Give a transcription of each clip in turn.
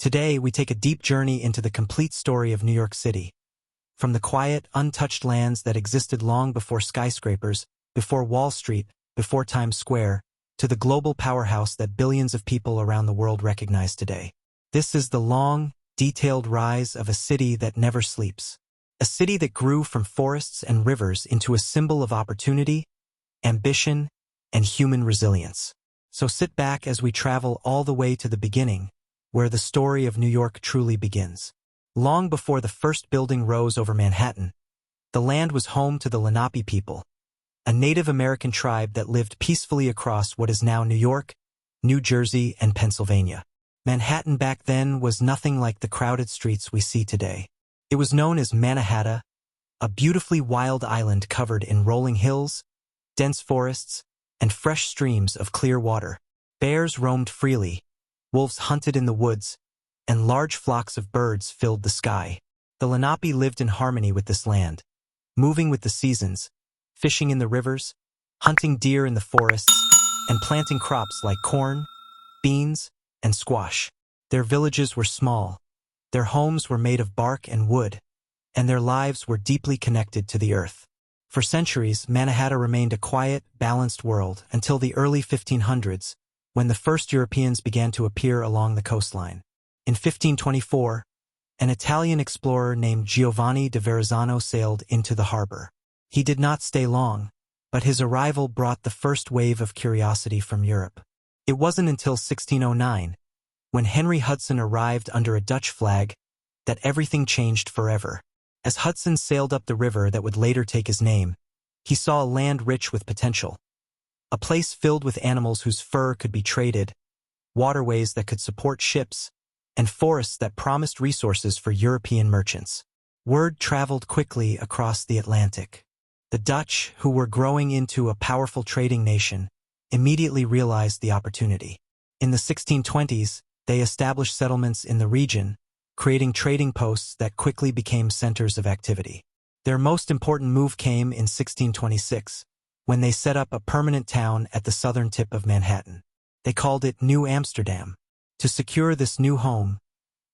Today, we take a deep journey into the complete story of New York City. From the quiet, untouched lands that existed long before skyscrapers, before Wall Street, before Times Square, to the global powerhouse that billions of people around the world recognize today. This is the long, detailed rise of a city that never sleeps. A city that grew from forests and rivers into a symbol of opportunity, ambition, and human resilience. So sit back as we travel all the way to the beginning, where the story of New York truly begins. Long before the first building rose over Manhattan, the land was home to the Lenape people, a Native American tribe that lived peacefully across what is now New York, New Jersey, and Pennsylvania. Manhattan back then was nothing like the crowded streets we see today. It was known as Mannahatta, a beautifully wild island covered in rolling hills, dense forests, and fresh streams of clear water. Bears roamed freely, wolves hunted in the woods, and large flocks of birds filled the sky. The Lenape lived in harmony with this land, moving with the seasons, fishing in the rivers, hunting deer in the forests, and planting crops like corn, beans, and squash. Their villages were small, their homes were made of bark and wood, and their lives were deeply connected to the earth. For centuries, Mannahatta remained a quiet, balanced world until the early 1500s, when the first Europeans began to appear along the coastline. In 1524, an Italian explorer named Giovanni da Verrazzano sailed into the harbor. He did not stay long, but his arrival brought the first wave of curiosity from Europe. It wasn't until 1609, when Henry Hudson arrived under a Dutch flag, that everything changed forever. As Hudson sailed up the river that would later take his name, he saw a land rich with potential. A place filled with animals whose fur could be traded, waterways that could support ships, and forests that promised resources for European merchants. Word traveled quickly across the Atlantic. The Dutch, who were growing into a powerful trading nation, immediately realized the opportunity. In the 1620s, they established settlements in the region, creating trading posts that quickly became centers of activity. Their most important move came in 1626, when they set up a permanent town at the southern tip of Manhattan. They called it New Amsterdam. To secure this new home,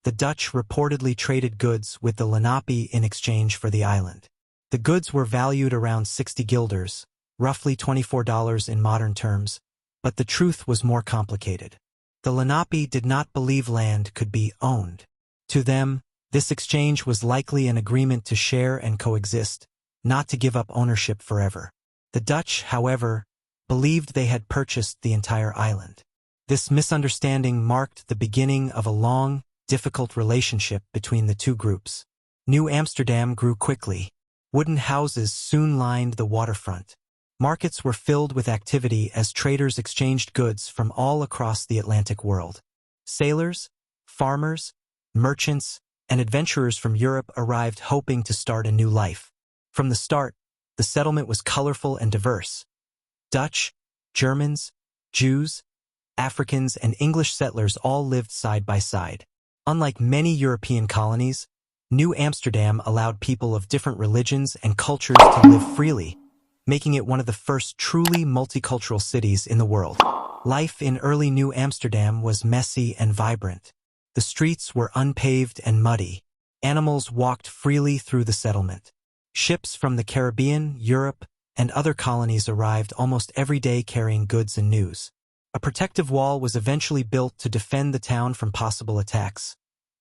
the Dutch reportedly traded goods with the Lenape in exchange for the island. The goods were valued around 60 guilders, roughly $24 in modern terms, but the truth was more complicated. The Lenape did not believe land could be owned. To them, this exchange was likely an agreement to share and coexist, not to give up ownership forever. The Dutch, however, believed they had purchased the entire island. This misunderstanding marked the beginning of a long, difficult relationship between the two groups. New Amsterdam grew quickly. Wooden houses soon lined the waterfront. Markets were filled with activity as traders exchanged goods from all across the Atlantic world. Sailors, farmers, merchants, and adventurers from Europe arrived hoping to start a new life. From the start, the settlement was colorful and diverse. Dutch, Germans, Jews, Africans, and English settlers all lived side by side. Unlike many European colonies, New Amsterdam allowed people of different religions and cultures to live freely, making it one of the first truly multicultural cities in the world. Life in early New Amsterdam was messy and vibrant. The streets were unpaved and muddy. Animals walked freely through the settlement. Ships from the Caribbean, Europe, and other colonies arrived almost every day carrying goods and news. A protective wall was eventually built to defend the town from possible attacks,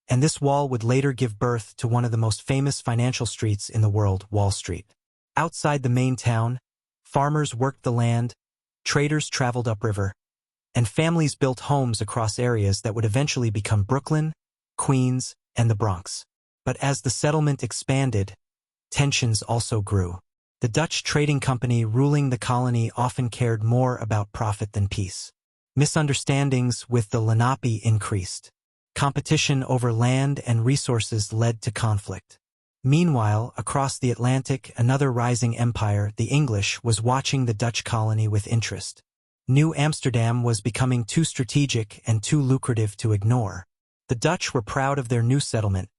and this wall would later give birth to one of the most famous financial streets in the world, Wall Street. Outside the main town, farmers worked the land, traders traveled upriver, and families built homes across areas that would eventually become Brooklyn, Queens, and the Bronx. But as the settlement expanded, tensions also grew. The Dutch trading company ruling the colony often cared more about profit than peace. Misunderstandings with the Lenape increased. Competition over land and resources led to conflict. Meanwhile, across the Atlantic, another rising empire, the English, was watching the Dutch colony with interest. New Amsterdam was becoming too strategic and too lucrative to ignore. The Dutch were proud of their new settlement,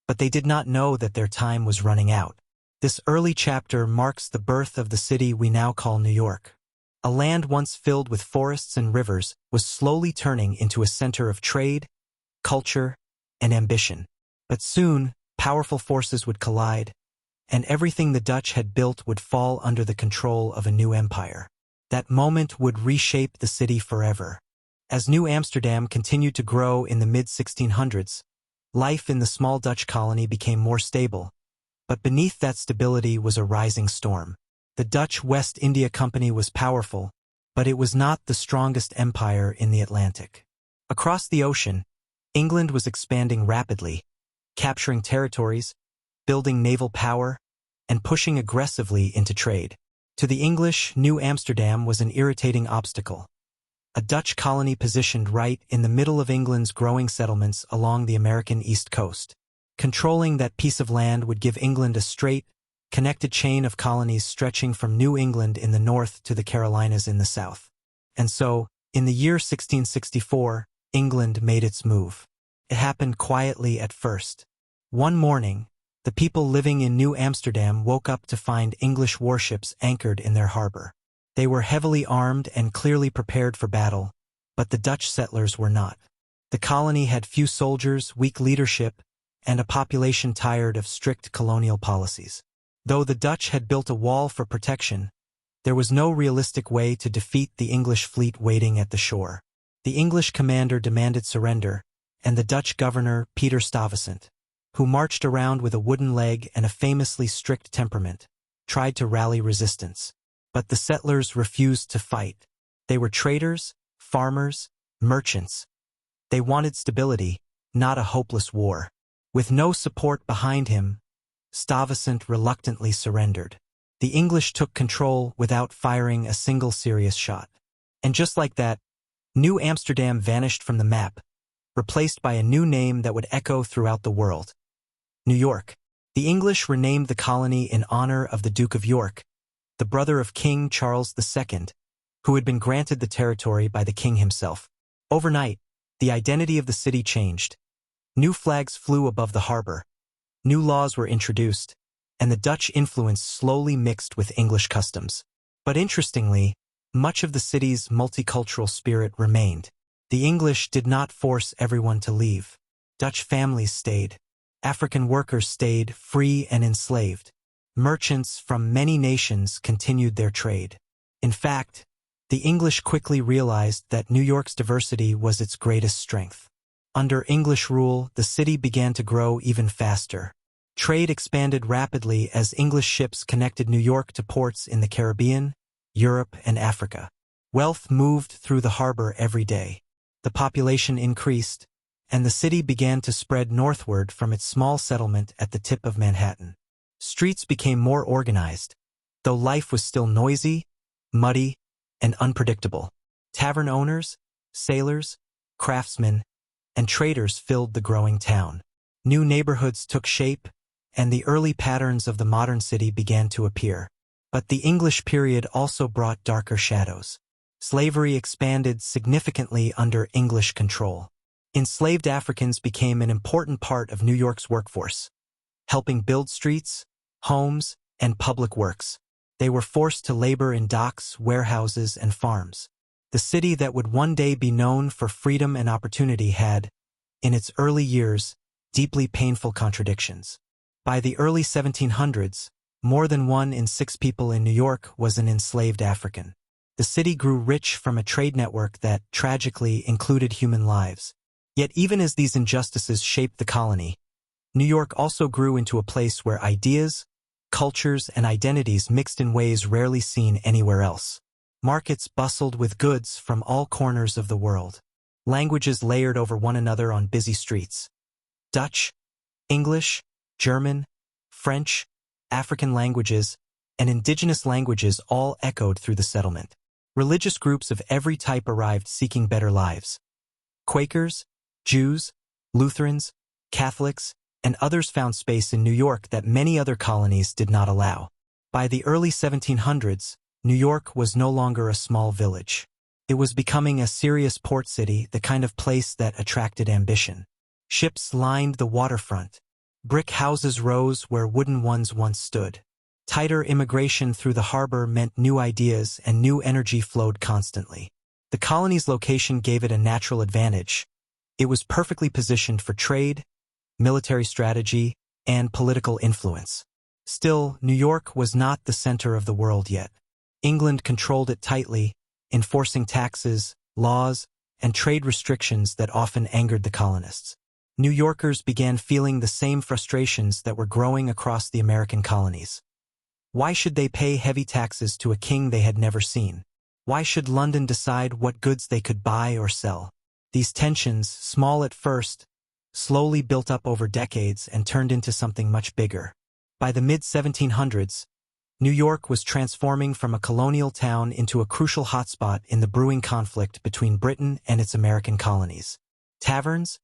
but they did not know that their time was running out. This early chapter marks the birth of the city we now call New York. A land once filled with forests and rivers was slowly turning into a center of trade, culture, and ambition. But soon, powerful forces would collide, and everything the Dutch had built would fall under the control of a new empire. That moment would reshape the city forever. As New Amsterdam continued to grow in the mid-1600s, life in the small Dutch colony became more stable, but beneath that stability was a rising storm. The Dutch West India Company was powerful, but it was not the strongest empire in the Atlantic. Across the ocean, England was expanding rapidly, capturing territories, building naval power, and pushing aggressively into trade. To the English, New Amsterdam was an irritating obstacle. A Dutch colony positioned right in the middle of England's growing settlements along the American East Coast. Controlling that piece of land would give England a straight, connected chain of colonies stretching from New England in the north to the Carolinas in the south. And so, in the year 1664, England made its move. It happened quietly at first. One morning, the people living in New Amsterdam woke up to find English warships anchored in their harbor. They were heavily armed and clearly prepared for battle, but the Dutch settlers were not. The colony had few soldiers, weak leadership, and a population tired of strict colonial policies. Though the Dutch had built a wall for protection, there was no realistic way to defeat the English fleet waiting at the shore. The English commander demanded surrender, and the Dutch governor, Peter Stuyvesant, who marched around with a wooden leg and a famously strict temperament, tried to rally resistance. But the settlers refused to fight. They were traders, farmers, merchants. They wanted stability, not a hopeless war. With no support behind him, Stuyvesant reluctantly surrendered. The English took control without firing a single serious shot. And just like that, New Amsterdam vanished from the map, replaced by a new name that would echo throughout the world: New York. The English renamed the colony in honor of the Duke of York, the brother of King Charles II, who had been granted the territory by the king himself. Overnight, the identity of the city changed. New flags flew above the harbor. New laws were introduced, and the Dutch influence slowly mixed with English customs. But interestingly, much of the city's multicultural spirit remained. The English did not force everyone to leave. Dutch families stayed. African workers stayed free and enslaved. Merchants from many nations continued their trade. In fact, the English quickly realized that New York's diversity was its greatest strength. Under English rule, the city began to grow even faster. Trade expanded rapidly as English ships connected New York to ports in the Caribbean, Europe, and Africa. Wealth moved through the harbor every day. The population increased, and the city began to spread northward from its small settlement at the tip of Manhattan. Streets became more organized, though life was still noisy, muddy, and unpredictable. Tavern owners, sailors, craftsmen, and traders filled the growing town. New neighborhoods took shape, and the early patterns of the modern city began to appear. But the English period also brought darker shadows. Slavery expanded significantly under English control. Enslaved Africans became an important part of New York's workforce, helping build streets, homes, and public works. They were forced to labor in docks, warehouses, and farms. The city that would one day be known for freedom and opportunity had, in its early years, deeply painful contradictions. By the early 1700s, more than 1 in 6 people in New York was an enslaved African. The city grew rich from a trade network that, tragically, included human lives. Yet even as these injustices shaped the colony, New York also grew into a place where ideas, cultures, and identities mixed in ways rarely seen anywhere else. Markets bustled with goods from all corners of the world. Languages layered over one another on busy streets. Dutch, English, German, French, African languages, and indigenous languages all echoed through the settlement. Religious groups of every type arrived seeking better lives. Quakers, Jews, Lutherans, Catholics, and others found space in New York that many other colonies did not allow. By the early 1700s, New York was no longer a small village. It was becoming a serious port city, the kind of place that attracted ambition. Ships lined the waterfront. Brick houses rose where wooden ones once stood. Tighter immigration through the harbor meant new ideas and new energy flowed constantly. The colony's location gave it a natural advantage. It was perfectly positioned for trade, military strategy, and political influence. Still, New York was not the center of the world yet. England controlled it tightly, enforcing taxes, laws, and trade restrictions that often angered the colonists. New Yorkers began feeling the same frustrations that were growing across the American colonies. Why should they pay heavy taxes to a king they had never seen? Why should London decide what goods they could buy or sell? These tensions, small at first, slowly built up over decades and turned into something much bigger. By the mid-1700s, New York was transforming from a colonial town into a crucial hotspot in the brewing conflict between Britain and its American colonies. Taverns,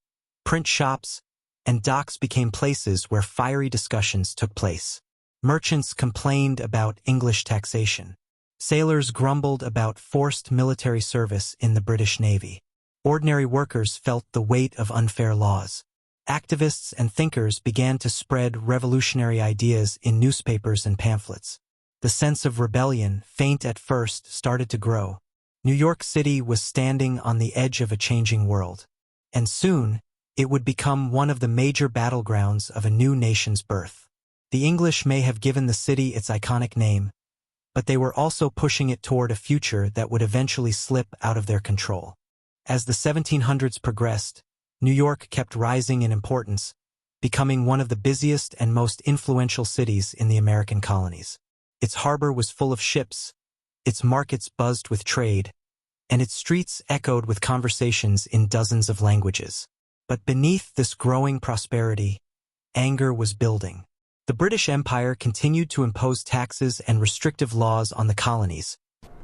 print shops, and docks became places where fiery discussions took place. Merchants complained about English taxation. Sailors grumbled about forced military service in the British Navy. Ordinary workers felt the weight of unfair laws. Activists and thinkers began to spread revolutionary ideas in newspapers and pamphlets. The sense of rebellion, faint at first, started to grow. New York City was standing on the edge of a changing world. And soon, it would become one of the major battlegrounds of a new nation's birth. The English may have given the city its iconic name, but they were also pushing it toward a future that would eventually slip out of their control. As the 1700s progressed, New York kept rising in importance, becoming one of the busiest and most influential cities in the American colonies. Its harbor was full of ships, its markets buzzed with trade, and its streets echoed with conversations in dozens of languages. But beneath this growing prosperity, anger was building. The British Empire continued to impose taxes and restrictive laws on the colonies,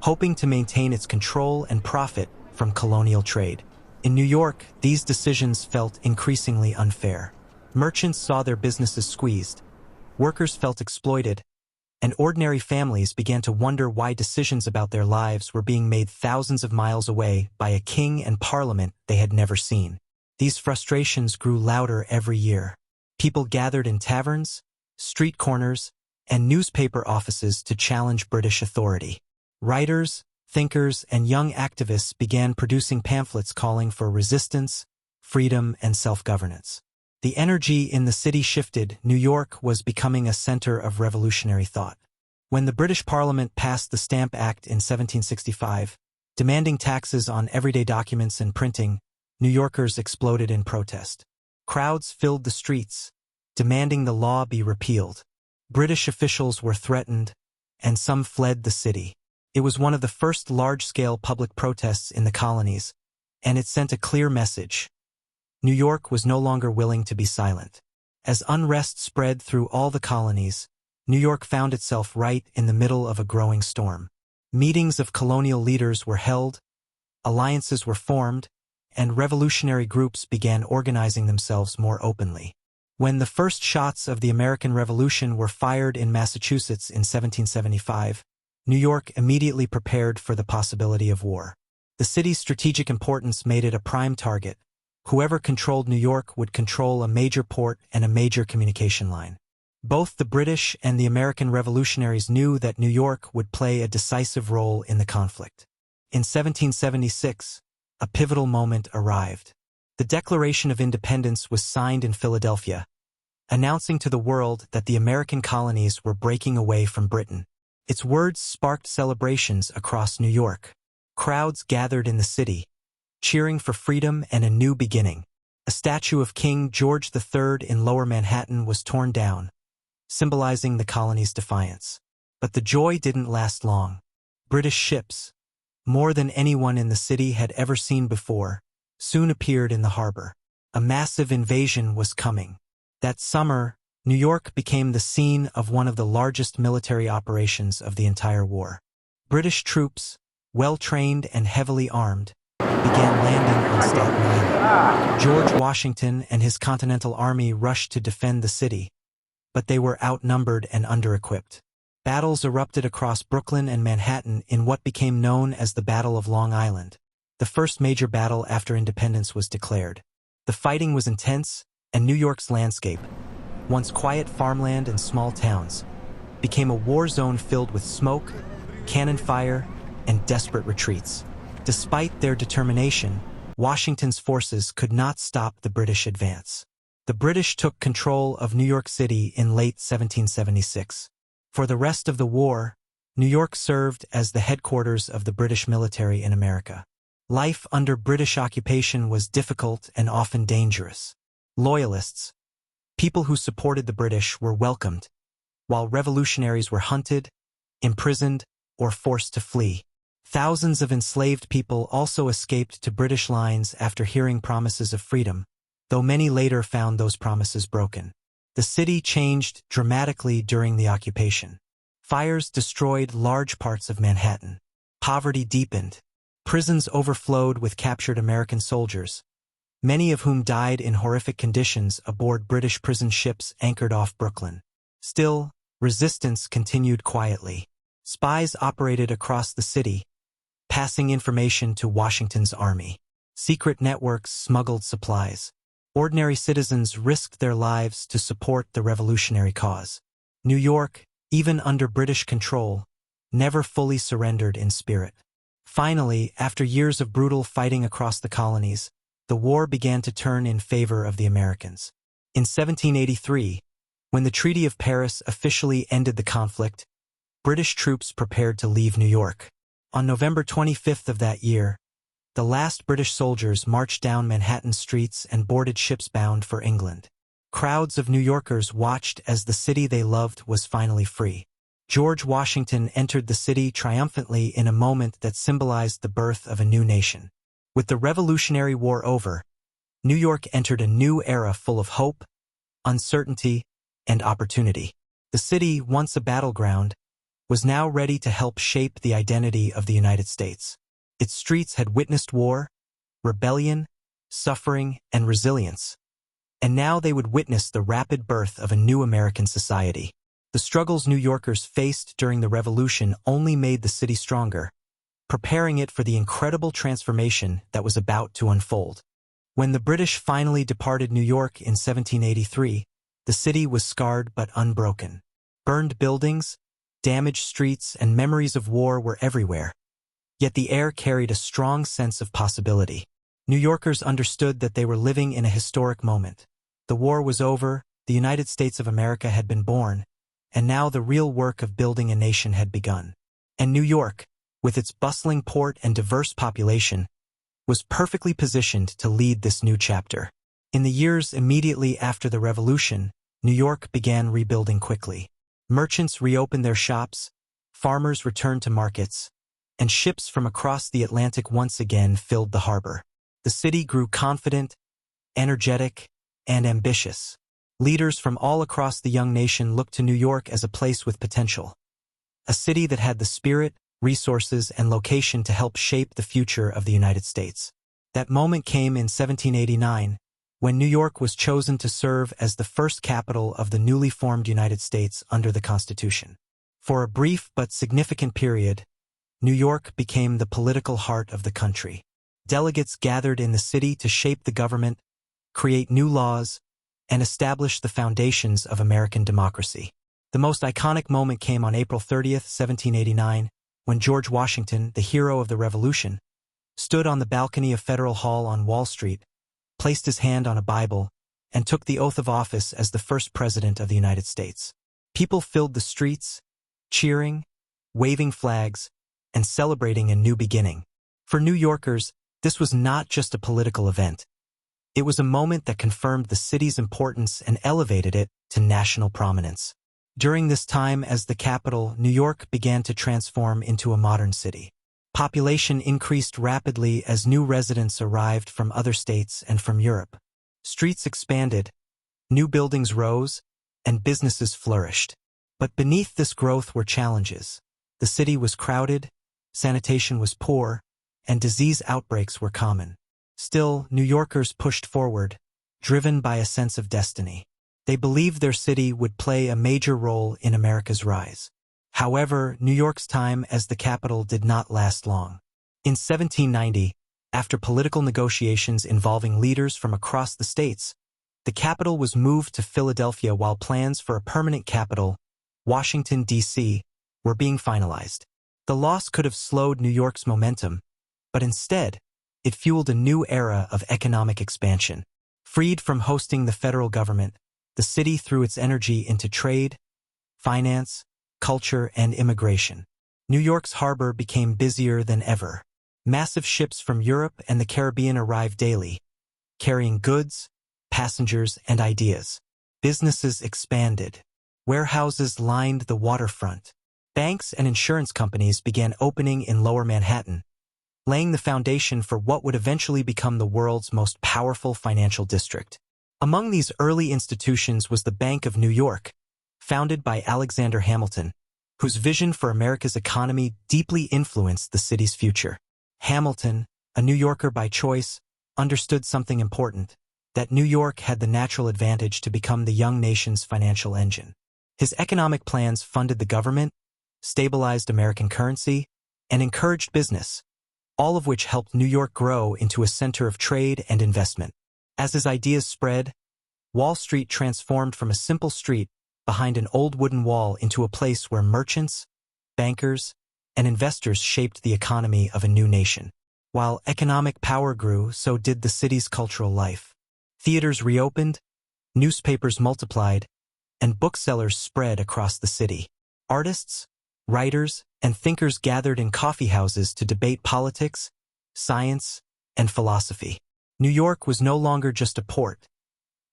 hoping to maintain its control and profit from colonial trade. In New York, these decisions felt increasingly unfair. Merchants saw their businesses squeezed, workers felt exploited, and ordinary families began to wonder why decisions about their lives were being made thousands of miles away by a king and parliament they had never seen. These frustrations grew louder every year. People gathered in taverns, street corners, and newspaper offices to challenge British authority. Writers, thinkers, and young activists began producing pamphlets calling for resistance, freedom, and self-governance. The energy in the city shifted. New York was becoming a center of revolutionary thought. When the British Parliament passed the Stamp Act in 1765, demanding taxes on everyday documents and printing, New Yorkers exploded in protest. Crowds filled the streets, demanding the law be repealed. British officials were threatened, and some fled the city. It was one of the first large-scale public protests in the colonies, and it sent a clear message. New York was no longer willing to be silent. As unrest spread through all the colonies, New York found itself right in the middle of a growing storm. Meetings of colonial leaders were held, alliances were formed, and revolutionary groups began organizing themselves more openly. When the first shots of the American Revolution were fired in Massachusetts in 1775, New York immediately prepared for the possibility of war. The city's strategic importance made it a prime target. Whoever controlled New York would control a major port and a major communication line. Both the British and the American revolutionaries knew that New York would play a decisive role in the conflict. In 1776, a pivotal moment arrived. The Declaration of Independence was signed in Philadelphia, announcing to the world that the American colonies were breaking away from Britain. Its words sparked celebrations across New York. Crowds gathered in the city, cheering for freedom and a new beginning. A statue of King George III in Lower Manhattan was torn down, symbolizing the colony's defiance. But the joy didn't last long. British ships, more than anyone in the city had ever seen before, soon appeared in the harbor. A massive invasion was coming. That summer, New York became the scene of one of the largest military operations of the entire war. British troops, well-trained and heavily armed, began landing on Staten Island. George Washington and his Continental Army rushed to defend the city, but they were outnumbered and under-equipped. Battles erupted across Brooklyn and Manhattan in what became known as the Battle of Long Island, the first major battle after independence was declared. The fighting was intense, and New York's landscape, once quiet farmland and small towns, became a war zone filled with smoke, cannon fire, and desperate retreats. Despite their determination, Washington's forces could not stop the British advance. The British took control of New York City in late 1776. For the rest of the war, New York served as the headquarters of the British military in America. Life under British occupation was difficult and often dangerous. Loyalists, people who supported the British, were welcomed, while revolutionaries were hunted, imprisoned, or forced to flee. Thousands of enslaved people also escaped to British lines after hearing promises of freedom, though many later found those promises broken. The city changed dramatically during the occupation. Fires destroyed large parts of Manhattan. Poverty deepened. Prisons overflowed with captured American soldiers, many of whom died in horrific conditions aboard British prison ships anchored off Brooklyn. Still, resistance continued quietly. Spies operated across the city, passing information to Washington's army. Secret networks smuggled supplies. Ordinary citizens risked their lives to support the revolutionary cause. New York, even under British control, never fully surrendered in spirit. Finally, after years of brutal fighting across the colonies, the war began to turn in favor of the Americans. In 1783, when the Treaty of Paris officially ended the conflict, British troops prepared to leave New York. On November 25th of that year, the last British soldiers marched down Manhattan streets and boarded ships bound for England. Crowds of New Yorkers watched as the city they loved was finally free. George Washington entered the city triumphantly in a moment that symbolized the birth of a new nation. With the Revolutionary War over, New York entered a new era full of hope, uncertainty, and opportunity. The city, once a battleground, was now ready to help shape the identity of the United States. Its streets had witnessed war, rebellion, suffering, and resilience. And now they would witness the rapid birth of a new American society. The struggles New Yorkers faced during the Revolution only made the city stronger, preparing it for the incredible transformation that was about to unfold. When the British finally departed New York in 1783, the city was scarred but unbroken. Burned buildings, damaged streets, and memories of war were everywhere. Yet the air carried a strong sense of possibility. New Yorkers understood that they were living in a historic moment. The war was over, the United States of America had been born, and now the real work of building a nation had begun. And New York, with its bustling port and diverse population, was perfectly positioned to lead this new chapter. In the years immediately after the Revolution, New York began rebuilding quickly. Merchants reopened their shops, farmers returned to markets, and ships from across the Atlantic once again filled the harbor. The city grew confident, energetic, and ambitious. Leaders from all across the young nation looked to New York as a place with potential, a city that had the spirit, resources, and location to help shape the future of the United States. That moment came in 1789, when New York was chosen to serve as the first capital of the newly formed United States under the Constitution. For a brief but significant period, New York became the political heart of the country. Delegates gathered in the city to shape the government, create new laws, and establish the foundations of American democracy. The most iconic moment came on April 30th, 1789, when George Washington, the hero of the Revolution, stood on the balcony of Federal Hall on Wall Street, placed his hand on a Bible, and took the oath of office as the first president of the United States. People filled the streets, cheering, waving flags, and celebrating a new beginning. For New Yorkers, this was not just a political event. It was a moment that confirmed the city's importance and elevated it to national prominence. During this time as the capital, New York began to transform into a modern city. Population increased rapidly as new residents arrived from other states and from Europe. Streets expanded, new buildings rose, and businesses flourished. But beneath this growth were challenges. The city was crowded, sanitation was poor, and disease outbreaks were common. Still, New Yorkers pushed forward, driven by a sense of destiny. They believed their city would play a major role in America's rise. However, New York's time as the capital did not last long. In 1790, after political negotiations involving leaders from across the states, the capital was moved to Philadelphia while plans for a permanent capital, Washington, D.C., were being finalized. The loss could have slowed New York's momentum, but instead, it fueled a new era of economic expansion. Freed from hosting the federal government, the city threw its energy into trade, finance, culture, and immigration. New York's harbor became busier than ever. Massive ships from Europe and the Caribbean arrived daily, carrying goods, passengers, and ideas. Businesses expanded. Warehouses lined the waterfront. Banks and insurance companies began opening in Lower Manhattan, laying the foundation for what would eventually become the world's most powerful financial district. Among these early institutions was the Bank of New York, founded by Alexander Hamilton, whose vision for America's economy deeply influenced the city's future. Hamilton, a New Yorker by choice, understood something important, that New York had the natural advantage to become the young nation's financial engine. His economic plans funded the government, stabilized American currency, and encouraged business, all of which helped New York grow into a center of trade and investment. As his ideas spread, Wall Street transformed from a simple street behind an old wooden wall into a place where merchants, bankers, and investors shaped the economy of a new nation. While economic power grew, so did the city's cultural life. Theaters reopened, newspapers multiplied, and booksellers spread across the city. Artists, writers, and thinkers gathered in coffeehouses to debate politics, science, and philosophy. New York was no longer just a port.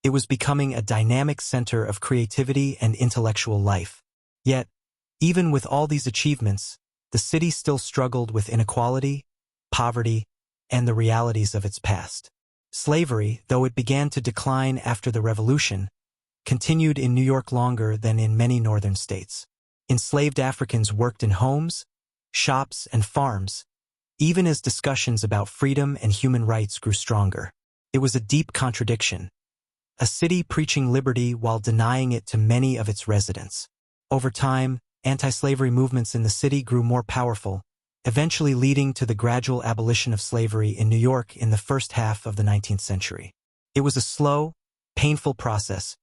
It was becoming a dynamic center of creativity and intellectual life. Yet, even with all these achievements, the city still struggled with inequality, poverty, and the realities of its past. Slavery, though it began to decline after the Revolution, continued in New York longer than in many northern states. Enslaved Africans worked in homes, shops, and farms, even as discussions about freedom and human rights grew stronger. It was a deep contradiction, a city preaching liberty while denying it to many of its residents. Over time, anti-slavery movements in the city grew more powerful, eventually leading to the gradual abolition of slavery in New York in the first half of the 19th century. It was a slow, painful process,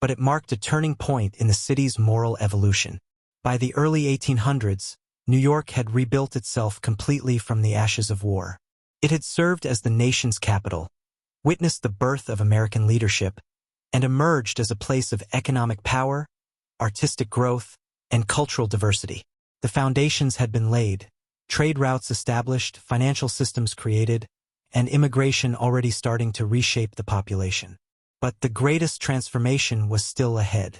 but it marked a turning point in the city's moral evolution. By the early 1800s, New York had rebuilt itself completely from the ashes of war. It had served as the nation's capital, witnessed the birth of American leadership, and emerged as a place of economic power, artistic growth, and cultural diversity. The foundations had been laid, trade routes established, financial systems created, and immigration already starting to reshape the population. But the greatest transformation was still ahead.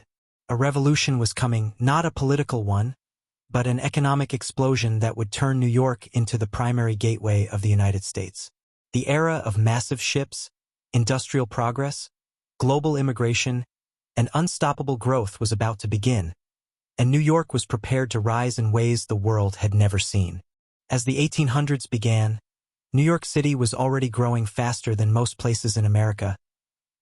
A revolution was coming, not a political one, but an economic explosion that would turn New York into the primary gateway of the United States. The era of massive ships, industrial progress, global immigration, and unstoppable growth was about to begin, and New York was prepared to rise in ways the world had never seen. As the 1800s began, New York City was already growing faster than most places in America,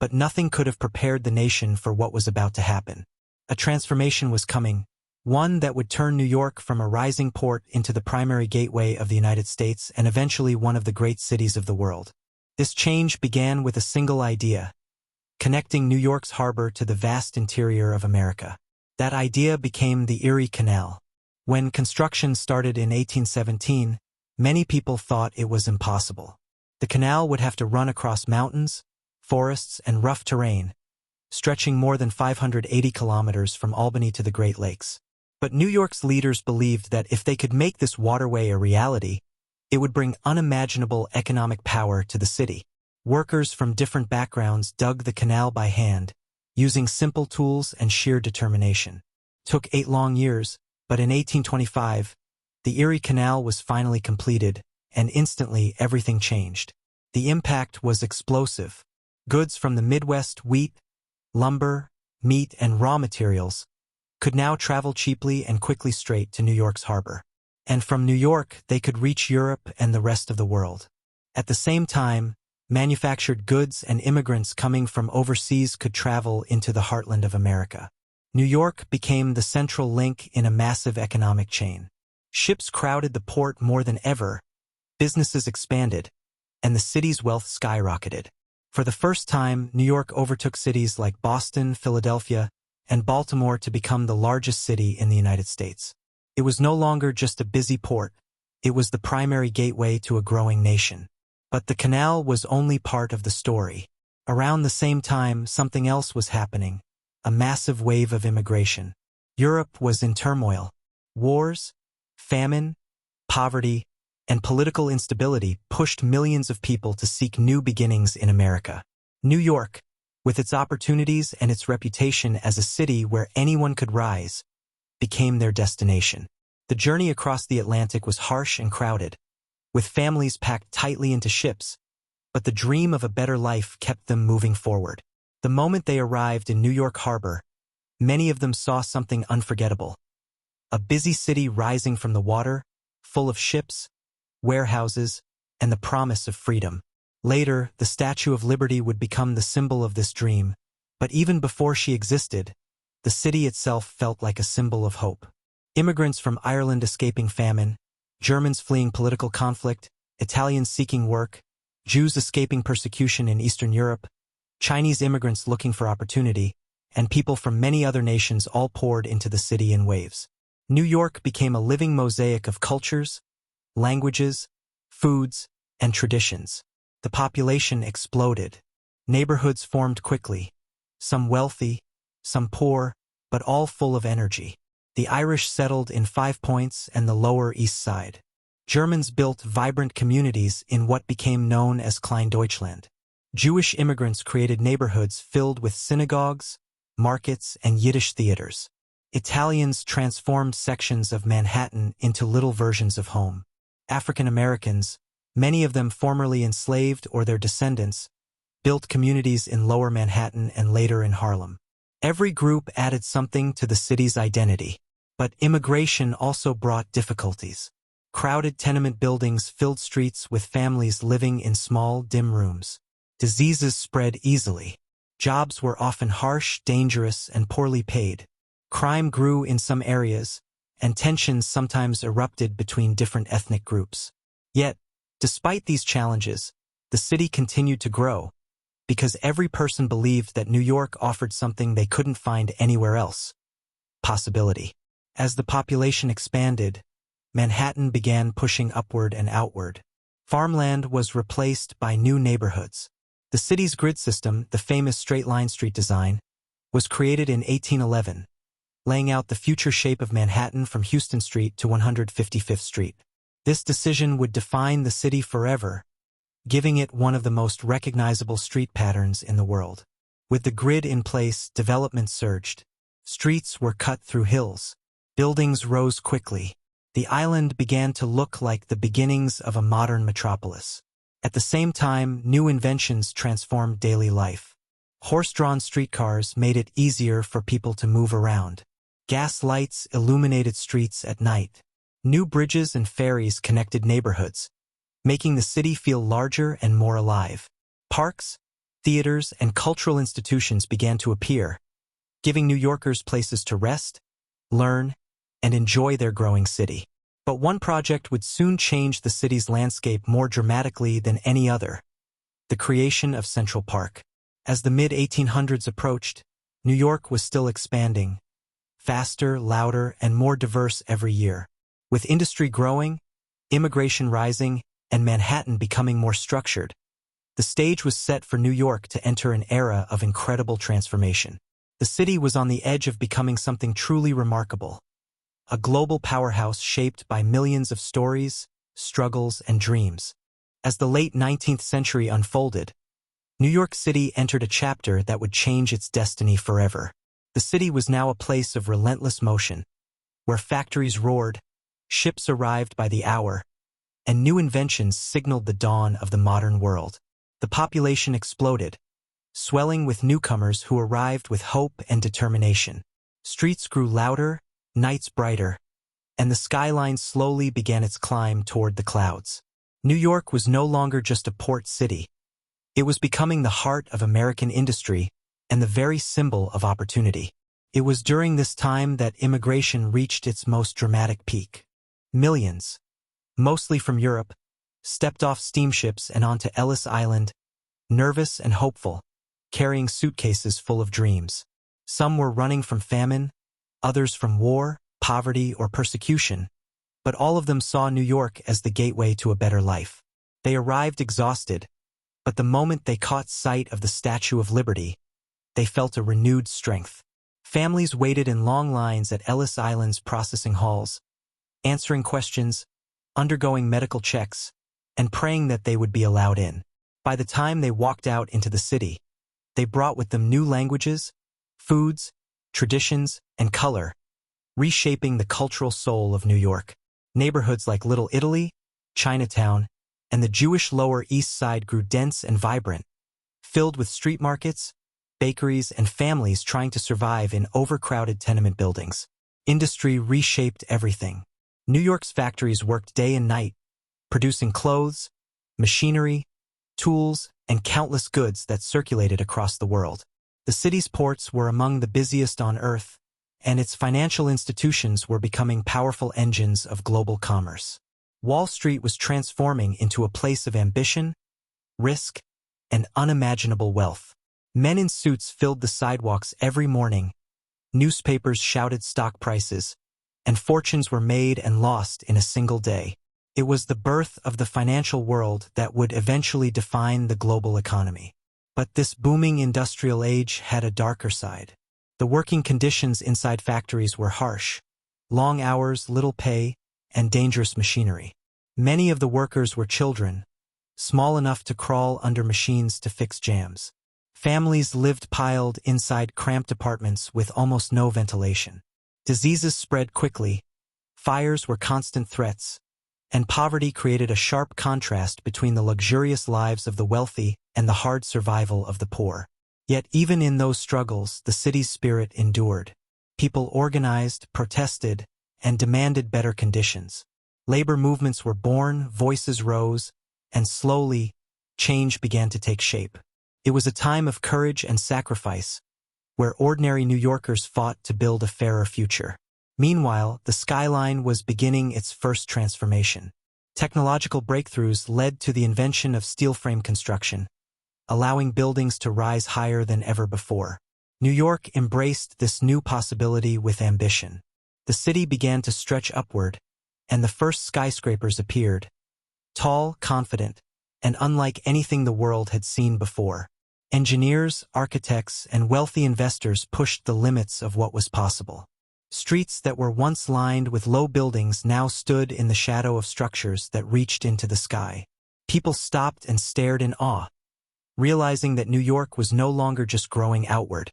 but nothing could have prepared the nation for what was about to happen. A transformation was coming, one that would turn New York from a rising port into the primary gateway of the United States and eventually one of the great cities of the world. This change began with a single idea: connecting New York's harbor to the vast interior of America. That idea became the Erie Canal. When construction started in 1817, many people thought it was impossible. The canal would have to run across mountains, forests, and rough terrain, stretching more than 580 kilometers from Albany to the Great Lakes. But New York's leaders believed that if they could make this waterway a reality, it would bring unimaginable economic power to the city. Workers from different backgrounds dug the canal by hand, using simple tools and sheer determination. It took 8 long years, but in 1825, the Erie Canal was finally completed, and instantly everything changed. The impact was explosive. Goods from the Midwest, wheat, lumber, meat, and raw materials, could now travel cheaply and quickly straight to New York's harbor. And from New York, they could reach Europe and the rest of the world. At the same time, manufactured goods and immigrants coming from overseas could travel into the heartland of America. New York became the central link in a massive economic chain. Ships crowded the port more than ever, businesses expanded, and the city's wealth skyrocketed. For the first time, New York overtook cities like Boston, Philadelphia, and Baltimore to become the largest city in the United States. It was no longer just a busy port, it was the primary gateway to a growing nation. But the canal was only part of the story. Around the same time, something else was happening, a massive wave of immigration. Europe was in turmoil. Wars, famine, poverty, and political instability pushed millions of people to seek new beginnings in America. New York, with its opportunities and its reputation as a city where anyone could rise, became their destination. The journey across the Atlantic was harsh and crowded, with families packed tightly into ships, but the dream of a better life kept them moving forward. The moment they arrived in New York Harbor, many of them saw something unforgettable. A busy city rising from the water, full of ships, warehouses, and the promise of freedom. Later, the Statue of Liberty would become the symbol of this dream, but even before she existed, the city itself felt like a symbol of hope. Immigrants from Ireland escaping famine, Germans fleeing political conflict, Italians seeking work, Jews escaping persecution in Eastern Europe, Chinese immigrants looking for opportunity, and people from many other nations all poured into the city in waves. New York became a living mosaic of cultures, languages, foods, and traditions. The population exploded. Neighborhoods formed quickly, some wealthy, some poor, but all full of energy. The Irish settled in Five Points and the Lower East Side. Germans built vibrant communities in what became known as Kleindeutschland. Jewish immigrants created neighborhoods filled with synagogues, markets, and Yiddish theaters. Italians transformed sections of Manhattan into little versions of home. African Americans, many of them formerly enslaved or their descendants, built communities in Lower Manhattan and later in Harlem. Every group added something to the city's identity. But immigration also brought difficulties. Crowded tenement buildings filled streets with families living in small, dim rooms. Diseases spread easily. Jobs were often harsh, dangerous, and poorly paid. Crime grew in some areas, and tensions sometimes erupted between different ethnic groups. Yet, despite these challenges, the city continued to grow, because every person believed that New York offered something they couldn't find anywhere else: possibility. As the population expanded, Manhattan began pushing upward and outward. Farmland was replaced by new neighborhoods. The city's grid system, the famous straight-line street design, was created in 1811, laying out the future shape of Manhattan from Houston Street to 155th Street. This decision would define the city forever, giving it one of the most recognizable street patterns in the world. With the grid in place, development surged. Streets were cut through hills. Buildings rose quickly. The island began to look like the beginnings of a modern metropolis. At the same time, new inventions transformed daily life. Horse-drawn streetcars made it easier for people to move around. Gas lights illuminated streets at night. New bridges and ferries connected neighborhoods, making the city feel larger and more alive. Parks, theaters, and cultural institutions began to appear, giving New Yorkers places to rest, learn, and enjoy their growing city. But one project would soon change the city's landscape more dramatically than any other: the creation of Central Park. As the mid-1800s approached, New York was still expanding, faster, louder, and more diverse every year. With industry growing, immigration rising, and Manhattan becoming more structured, the stage was set for New York to enter an era of incredible transformation. The city was on the edge of becoming something truly remarkable: a global powerhouse shaped by millions of stories, struggles, and dreams. As the late 19th century unfolded, New York City entered a chapter that would change its destiny forever. The city was now a place of relentless motion, where factories roared, ships arrived by the hour, and new inventions signaled the dawn of the modern world. The population exploded, swelling with newcomers who arrived with hope and determination. Streets grew louder, nights brighter, and the skyline slowly began its climb toward the clouds. New York was no longer just a port city. It was becoming the heart of American industry and the very symbol of opportunity. It was during this time that immigration reached its most dramatic peak. Millions, mostly from Europe, stepped off steamships and onto Ellis Island, nervous and hopeful, carrying suitcases full of dreams. Some were running from famine, others from war, poverty, or persecution, but all of them saw New York as the gateway to a better life. They arrived exhausted, But the moment they caught sight of the Statue of Liberty, they felt a renewed strength. Families waited in long lines at Ellis Island's processing halls, answering questions, undergoing medical checks, and praying that they would be allowed in. By the time they walked out into the city, they brought with them new languages, foods, traditions, and color, reshaping the cultural soul of New York. Neighborhoods like Little Italy, Chinatown, and the Jewish Lower East Side grew dense and vibrant, filled with street markets, bakeries, and families trying to survive in overcrowded tenement buildings. Industry reshaped everything. New York's factories worked day and night, producing clothes, machinery, tools, and countless goods that circulated across the world. The city's ports were among the busiest on Earth, and its financial institutions were becoming powerful engines of global commerce. Wall Street was transforming into a place of ambition, risk, and unimaginable wealth. Men in suits filled the sidewalks every morning, newspapers shouted stock prices, and fortunes were made and lost in a single day. It was the birth of the financial world that would eventually define the global economy. But this booming industrial age had a darker side. The working conditions inside factories were harsh: long hours, little pay, and dangerous machinery. Many of the workers were children, small enough to crawl under machines to fix jams. Families lived piled inside cramped apartments with almost no ventilation. Diseases spread quickly, fires were constant threats, and poverty created a sharp contrast between the luxurious lives of the wealthy and the hard survival of the poor. Yet even in those struggles, the city's spirit endured. People organized, protested, and demanded better conditions. Labor movements were born, voices rose, and slowly, change began to take shape. It was a time of courage and sacrifice, where ordinary New Yorkers fought to build a fairer future. Meanwhile, the skyline was beginning its first transformation. Technological breakthroughs led to the invention of steel frame construction, allowing buildings to rise higher than ever before. New York embraced this new possibility with ambition. The city began to stretch upward, and the first skyscrapers appeared, tall, confident, and unlike anything the world had seen before. Engineers, architects, and wealthy investors pushed the limits of what was possible. Streets that were once lined with low buildings now stood in the shadow of structures that reached into the sky. People stopped and stared in awe, realizing that New York was no longer just growing outward.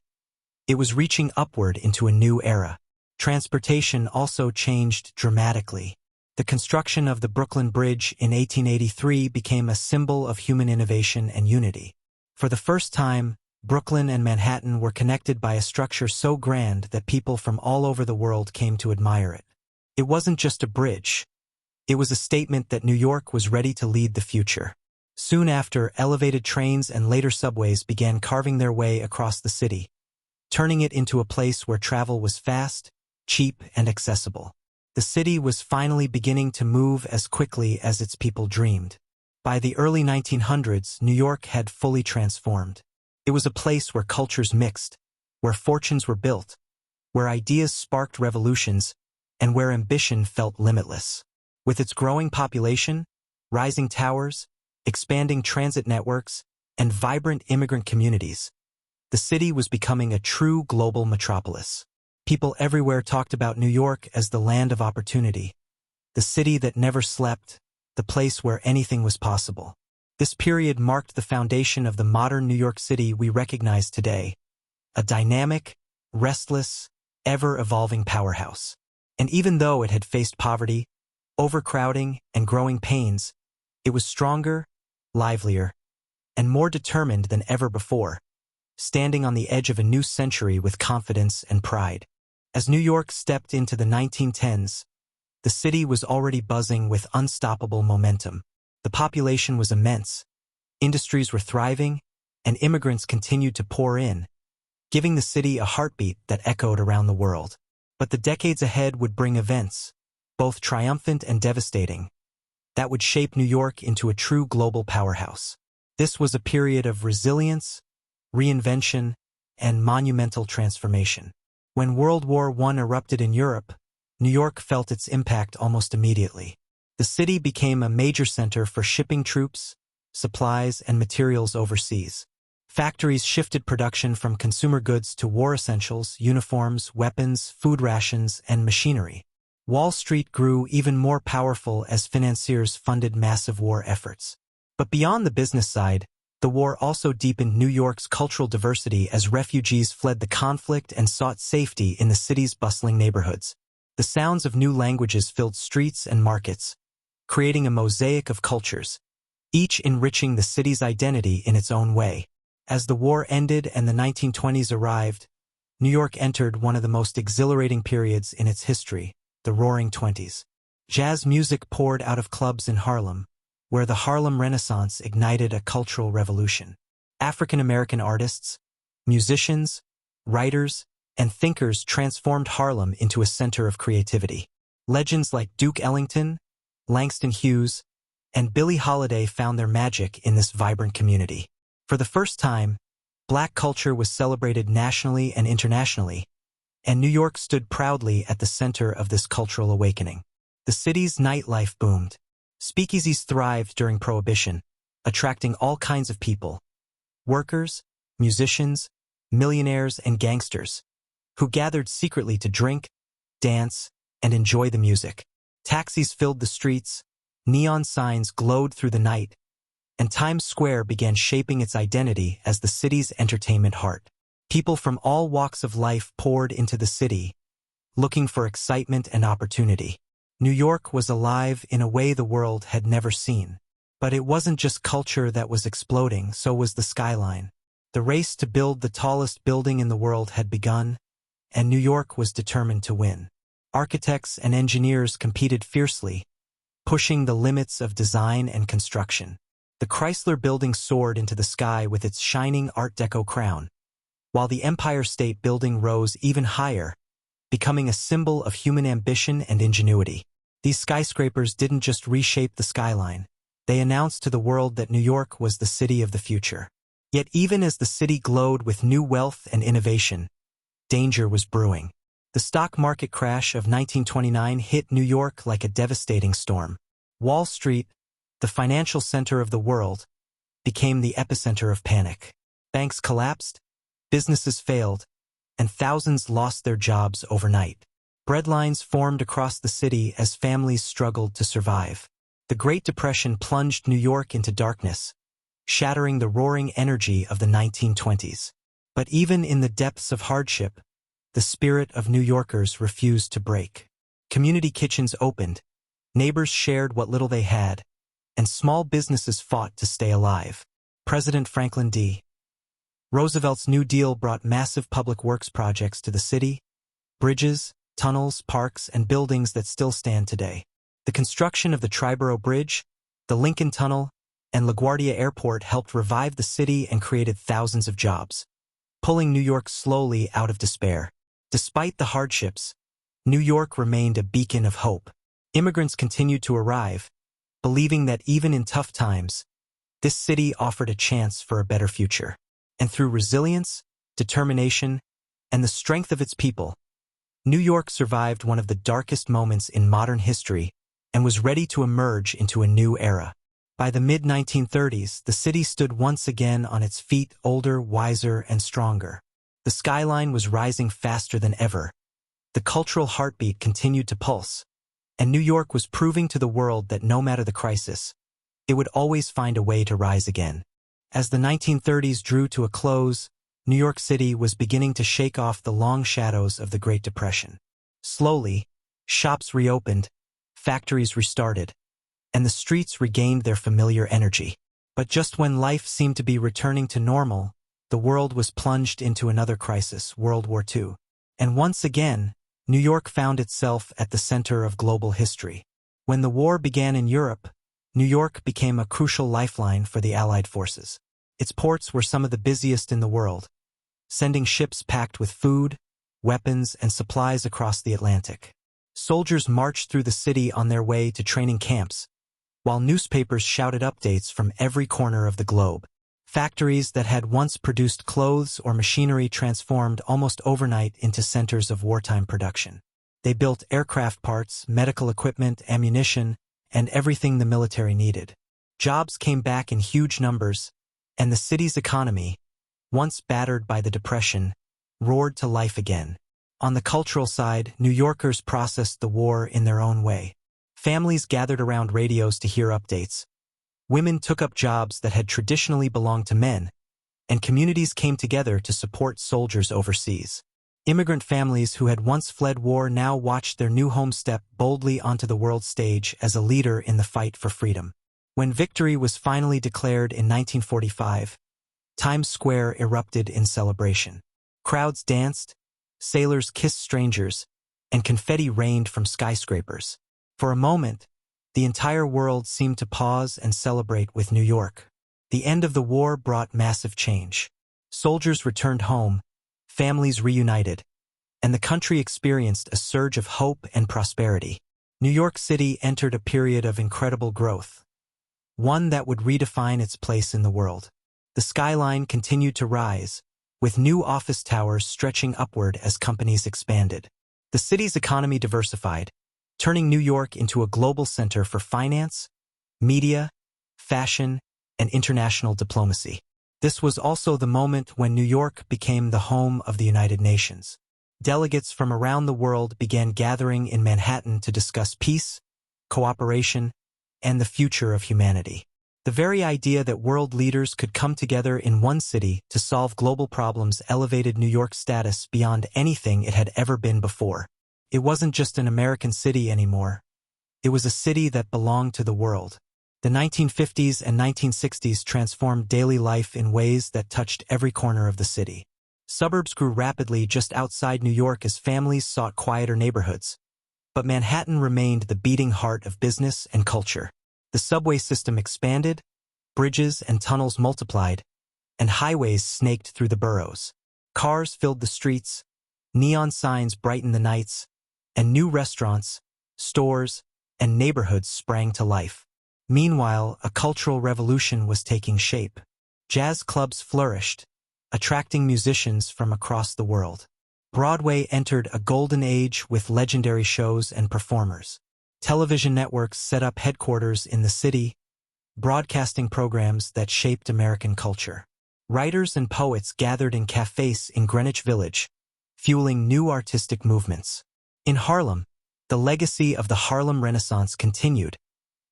It was reaching upward into a new era. Transportation also changed dramatically. The construction of the Brooklyn Bridge in 1883 became a symbol of human innovation and unity. For the first time, Brooklyn and Manhattan were connected by a structure so grand that people from all over the world came to admire it. It wasn't just a bridge. It was a statement that New York was ready to lead the future. Soon after, elevated trains and later subways began carving their way across the city, turning it into a place where travel was fast, cheap, and accessible. The city was finally beginning to move as quickly as its people dreamed. By the early 1900s, New York had fully transformed. It was a place where cultures mixed, where fortunes were built, where ideas sparked revolutions, and where ambition felt limitless. With its growing population, rising towers, expanding transit networks, and vibrant immigrant communities, the city was becoming a true global metropolis. People everywhere talked about New York as the land of opportunity, the city that never slept, the place where anything was possible. This period marked the foundation of the modern New York City we recognize today, a dynamic, restless, ever-evolving powerhouse. And even though it had faced poverty, overcrowding, and growing pains, it was stronger, livelier, and more determined than ever before, standing on the edge of a new century with confidence and pride. As New York stepped into the 1910s, the city was already buzzing with unstoppable momentum. The population was immense, industries were thriving, and immigrants continued to pour in, giving the city a heartbeat that echoed around the world. But the decades ahead would bring events, both triumphant and devastating, that would shape New York into a true global powerhouse. This was a period of resilience, reinvention, and monumental transformation. When World War I erupted in Europe, New York felt its impact almost immediately. The city became a major center for shipping troops, supplies, and materials overseas. Factories shifted production from consumer goods to war essentials, uniforms, weapons, food rations, and machinery. Wall Street grew even more powerful as financiers funded massive war efforts. But beyond the business side, the war also deepened New York's cultural diversity as refugees fled the conflict and sought safety in the city's bustling neighborhoods. The sounds of new languages filled streets and markets, creating a mosaic of cultures, each enriching the city's identity in its own way. As the war ended and the 1920s arrived, New York entered one of the most exhilarating periods in its history, the Roaring Twenties. Jazz music poured out of clubs in Harlem, where the Harlem Renaissance ignited a cultural revolution. African-American artists, musicians, writers, and thinkers transformed Harlem into a center of creativity. Legends like Duke Ellington, Langston Hughes, and Billie Holiday found their magic in this vibrant community. For the first time, Black culture was celebrated nationally and internationally, and New York stood proudly at the center of this cultural awakening. The city's nightlife boomed. Speakeasies thrived during Prohibition, attracting all kinds of people: workers, musicians, millionaires, and gangsters, who gathered secretly to drink, dance, and enjoy the music. Taxis filled the streets, neon signs glowed through the night, and Times Square began shaping its identity as the city's entertainment heart. People from all walks of life poured into the city, looking for excitement and opportunity. New York was alive in a way the world had never seen. But it wasn't just culture that was exploding, so was the skyline. The race to build the tallest building in the world had begun, and New York was determined to win. Architects and engineers competed fiercely, pushing the limits of design and construction. The Chrysler Building soared into the sky with its shining Art Deco crown, while the Empire State Building rose even higher, becoming a symbol of human ambition and ingenuity. These skyscrapers didn't just reshape the skyline, they announced to the world that New York was the city of the future. Yet even as the city glowed with new wealth and innovation, danger was brewing. The stock market crash of 1929 hit New York like a devastating storm. Wall Street, the financial center of the world, became the epicenter of panic. Banks collapsed, businesses failed, and thousands lost their jobs overnight. Breadlines formed across the city as families struggled to survive. The Great Depression plunged New York into darkness, shattering the roaring energy of the 1920s. But even in the depths of hardship, the spirit of New Yorkers refused to break. Community kitchens opened, neighbors shared what little they had, and small businesses fought to stay alive. President Franklin D. Roosevelt's New Deal brought massive public works projects to the city: bridges, tunnels, parks, and buildings that still stand today. The construction of the Triborough Bridge, the Lincoln Tunnel, and LaGuardia Airport helped revive the city and created thousands of jobs, pulling New York slowly out of despair. Despite the hardships, New York remained a beacon of hope. Immigrants continued to arrive, believing that even in tough times, this city offered a chance for a better future. And through resilience, determination, and the strength of its people, New York survived one of the darkest moments in modern history and was ready to emerge into a new era. By the mid-1930s, the city stood once again on its feet, older, wiser, and stronger. The skyline was rising faster than ever. The cultural heartbeat continued to pulse, and New York was proving to the world that no matter the crisis, it would always find a way to rise again. As the 1930s drew to a close, New York City was beginning to shake off the long shadows of the Great Depression. Slowly, shops reopened, factories restarted, and the streets regained their familiar energy. But just when life seemed to be returning to normal, the world was plunged into another crisis, World War II. And once again, New York found itself at the center of global history. When the war began in Europe, New York became a crucial lifeline for the Allied forces. Its ports were some of the busiest in the world, sending ships packed with food, weapons, and supplies across the Atlantic. Soldiers marched through the city on their way to training camps, while newspapers shouted updates from every corner of the globe. Factories that had once produced clothes or machinery transformed almost overnight into centers of wartime production. They built aircraft parts, medical equipment, ammunition, and everything the military needed. Jobs came back in huge numbers, and the city's economy, once battered by the Depression, roared to life again. On the cultural side, New Yorkers processed the war in their own way. Families gathered around radios to hear updates. Women took up jobs that had traditionally belonged to men, and communities came together to support soldiers overseas. Immigrant families who had once fled war now watched their new home step boldly onto the world stage as a leader in the fight for freedom. When victory was finally declared in 1945, Times Square erupted in celebration. Crowds danced, sailors kissed strangers, and confetti rained from skyscrapers. For a moment, the entire world seemed to pause and celebrate with New York. The end of the war brought massive change. Soldiers returned home, families reunited, and the country experienced a surge of hope and prosperity. New York City entered a period of incredible growth, one that would redefine its place in the world. The skyline continued to rise, with new office towers stretching upward as companies expanded. The city's economy diversified, turning New York into a global center for finance, media, fashion, and international diplomacy. This was also the moment when New York became the home of the United Nations. Delegates from around the world began gathering in Manhattan to discuss peace, cooperation, and the future of humanity. The very idea that world leaders could come together in one city to solve global problems elevated New York's status beyond anything it had ever been before. It wasn't just an American city anymore. It was a city that belonged to the world. The 1950s and 1960s transformed daily life in ways that touched every corner of the city. Suburbs grew rapidly just outside New York as families sought quieter neighborhoods. But Manhattan remained the beating heart of business and culture. The subway system expanded, bridges and tunnels multiplied, and highways snaked through the boroughs. Cars filled the streets, neon signs brightened the nights, and new restaurants, stores, and neighborhoods sprang to life. Meanwhile, a cultural revolution was taking shape. Jazz clubs flourished, attracting musicians from across the world. Broadway entered a golden age with legendary shows and performers. Television networks set up headquarters in the city, broadcasting programs that shaped American culture. Writers and poets gathered in cafes in Greenwich Village, fueling new artistic movements. In Harlem, the legacy of the Harlem Renaissance continued,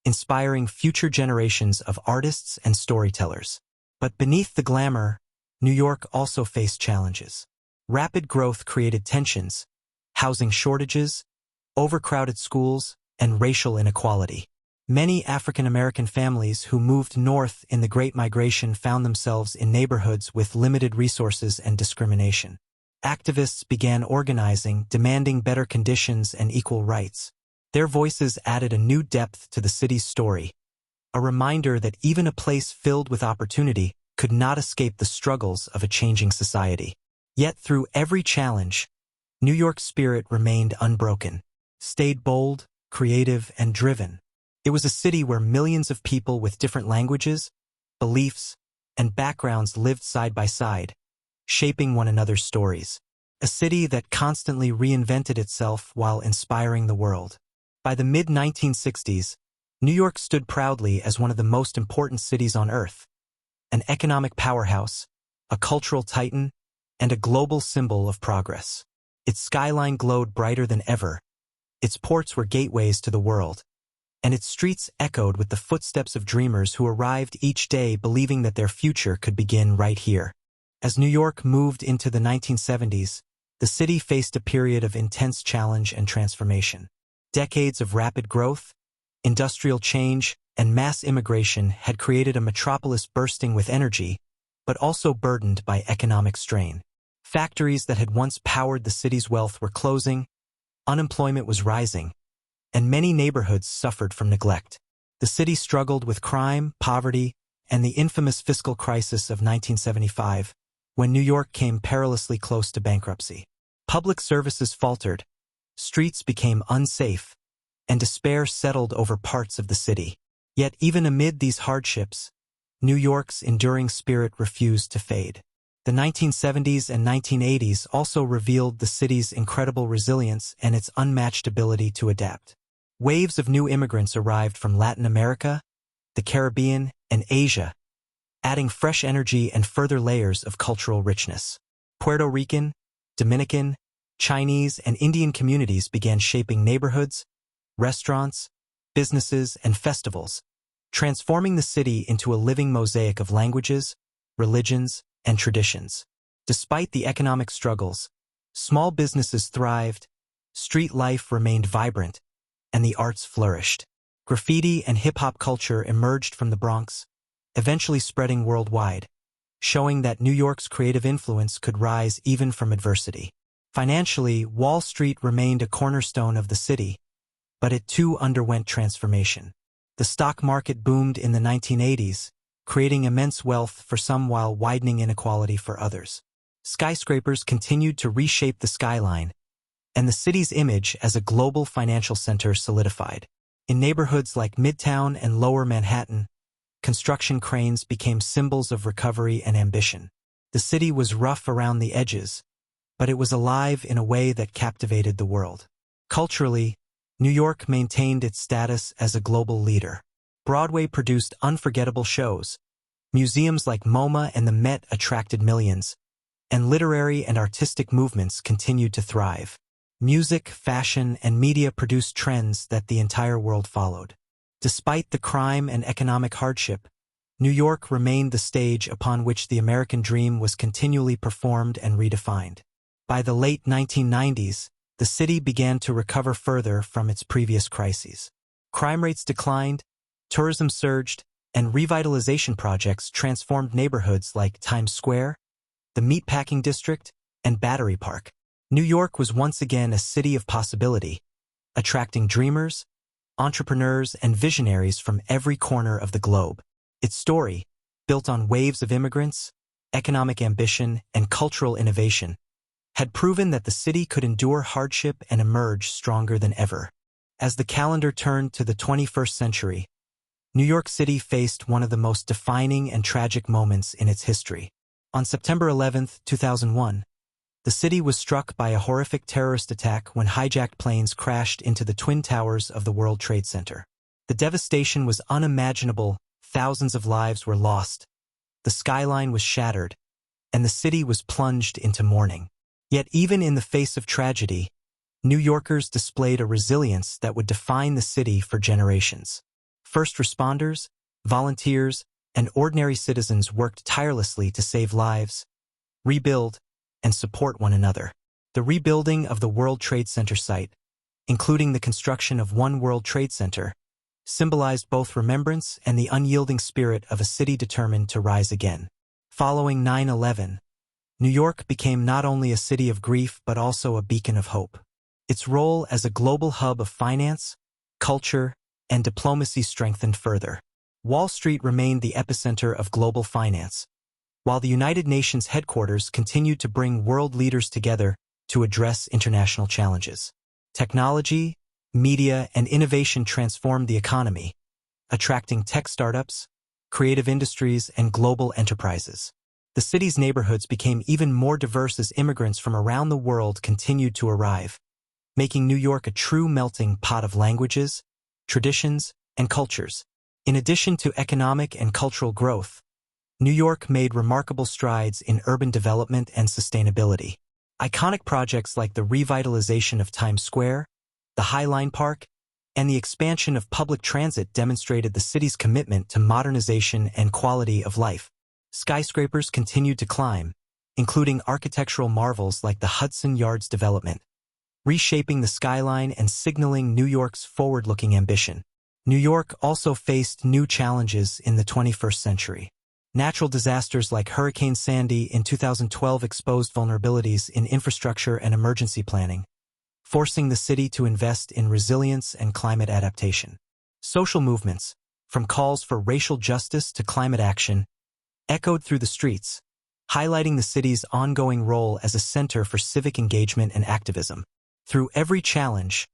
inspiring future generations of artists and storytellers. But beneath the glamour, New York also faced challenges. Rapid growth created tensions, housing shortages, overcrowded schools, and racial inequality. Many African-American families who moved north in the Great Migration found themselves in neighborhoods with limited resources and discrimination. Activists began organizing, demanding better conditions and equal rights. Their voices added a new depth to the city's story, a reminder that even a place filled with opportunity could not escape the struggles of a changing society. Yet through every challenge, New York's spirit remained unbroken, stayed bold, creative, and driven. It was a city where millions of people with different languages, beliefs, and backgrounds lived side by side, shaping one another's stories. A city that constantly reinvented itself while inspiring the world. By the mid-1960s, New York stood proudly as one of the most important cities on Earth, an economic powerhouse, a cultural titan, and a global symbol of progress. Its skyline glowed brighter than ever, its ports were gateways to the world, and its streets echoed with the footsteps of dreamers who arrived each day believing that their future could begin right here. As New York moved into the 1970s, the city faced a period of intense challenge and transformation. Decades of rapid growth, industrial change, and mass immigration had created a metropolis bursting with energy, but also burdened by economic strain. Factories that had once powered the city's wealth were closing, unemployment was rising, and many neighborhoods suffered from neglect. The city struggled with crime, poverty, and the infamous fiscal crisis of 1975, when New York came perilously close to bankruptcy. Public services faltered, streets became unsafe, and despair settled over parts of the city. Yet even amid these hardships, New York's enduring spirit refused to fade. The 1970s and 1980s also revealed the city's incredible resilience and its unmatched ability to adapt. Waves of new immigrants arrived from Latin America, the Caribbean, and Asia, adding fresh energy and further layers of cultural richness. Puerto Rican, Dominican, Chinese, and Indian communities began shaping neighborhoods, restaurants, businesses, and festivals, transforming the city into a living mosaic of languages, religions, and traditions. Despite the economic struggles, small businesses thrived, street life remained vibrant, and the arts flourished. Graffiti and hip-hop culture emerged from the Bronx, eventually spreading worldwide, showing that New York's creative influence could rise even from adversity. Financially, Wall Street remained a cornerstone of the city, but it too underwent transformation. The stock market boomed in the 1980s, creating immense wealth for some while widening inequality for others. Skyscrapers continued to reshape the skyline, and the city's image as a global financial center solidified. In neighborhoods like Midtown and Lower Manhattan, construction cranes became symbols of recovery and ambition. The city was rough around the edges, but it was alive in a way that captivated the world. Culturally, New York maintained its status as a global leader. Broadway produced unforgettable shows, museums like MoMA and the Met attracted millions, and literary and artistic movements continued to thrive. Music, fashion, and media produced trends that the entire world followed. Despite the crime and economic hardship, New York remained the stage upon which the American dream was continually performed and redefined. By the late 1990s, the city began to recover further from its previous crises. Crime rates declined, tourism surged, and revitalization projects transformed neighborhoods like Times Square, the Meatpacking District, and Battery Park. New York was once again a city of possibility, attracting dreamers, entrepreneurs, and visionaries from every corner of the globe. Its story, built on waves of immigrants, economic ambition, and cultural innovation, had proven that the city could endure hardship and emerge stronger than ever. As the calendar turned to the 21st century, New York City faced one of the most defining and tragic moments in its history. On September 11, 2001, the city was struck by a horrific terrorist attack when hijacked planes crashed into the Twin Towers of the World Trade Center. The devastation was unimaginable, thousands of lives were lost, the skyline was shattered, and the city was plunged into mourning. Yet even in the face of tragedy, New Yorkers displayed a resilience that would define the city for generations. First responders, volunteers, and ordinary citizens worked tirelessly to save lives, rebuild, and support one another. The rebuilding of the World Trade Center site, including the construction of One World Trade Center, symbolized both remembrance and the unyielding spirit of a city determined to rise again. Following 9/11, New York became not only a city of grief but also a beacon of hope. Its role as a global hub of finance, culture, and diplomacy strengthened further. Wall Street remained the epicenter of global finance, while the United Nations headquarters continued to bring world leaders together to address international challenges. Technology, media, and innovation transformed the economy, attracting tech startups, creative industries, and global enterprises. The city's neighborhoods became even more diverse as immigrants from around the world continued to arrive, making New York a true melting pot of languages, traditions, and cultures. In addition to economic and cultural growth, New York made remarkable strides in urban development and sustainability. Iconic projects like the revitalization of Times Square, the High Line Park, and the expansion of public transit demonstrated the city's commitment to modernization and quality of life. Skyscrapers continued to climb, including architectural marvels like the Hudson Yards development, reshaping the skyline and signaling New York's forward-looking ambition. New York also faced new challenges in the 21st century. Natural disasters like Hurricane Sandy in 2012 exposed vulnerabilities in infrastructure and emergency planning, forcing the city to invest in resilience and climate adaptation. Social movements, from calls for racial justice to climate action, echoed through the streets, highlighting the city's ongoing role as a center for civic engagement and activism. Through every challenge,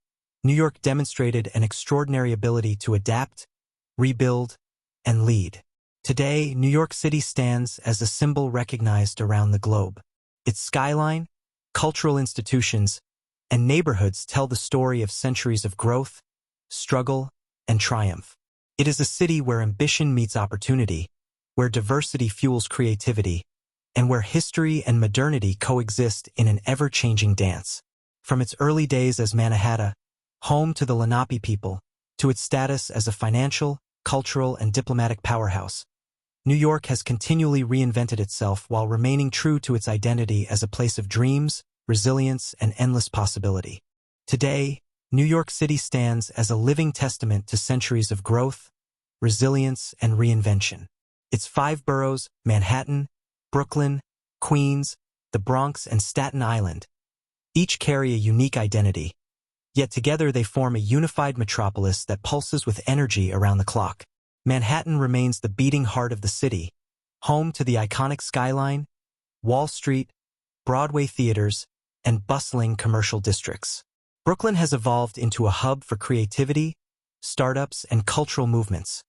New York demonstrated an extraordinary ability to adapt, rebuild, and lead. Today, New York City stands as a symbol recognized around the globe. Its skyline, cultural institutions, and neighborhoods tell the story of centuries of growth, struggle, and triumph. It is a city where ambition meets opportunity, where diversity fuels creativity, and where history and modernity coexist in an ever-changing dance. From its early days as Mannahatta, home to the Lenape people, to its status as a financial, cultural, and diplomatic powerhouse, New York has continually reinvented itself while remaining true to its identity as a place of dreams, resilience, and endless possibility. Today, New York City stands as a living testament to centuries of growth, resilience, and reinvention. Its 5 boroughs, Manhattan, Brooklyn, Queens, the Bronx, and Staten Island, each carry a unique identity, yet together they form a unified metropolis that pulses with energy around the clock. Manhattan remains the beating heart of the city, home to the iconic skyline, Wall Street, Broadway theaters, and bustling commercial districts. Brooklyn has evolved into a hub for creativity, startups, and cultural movements,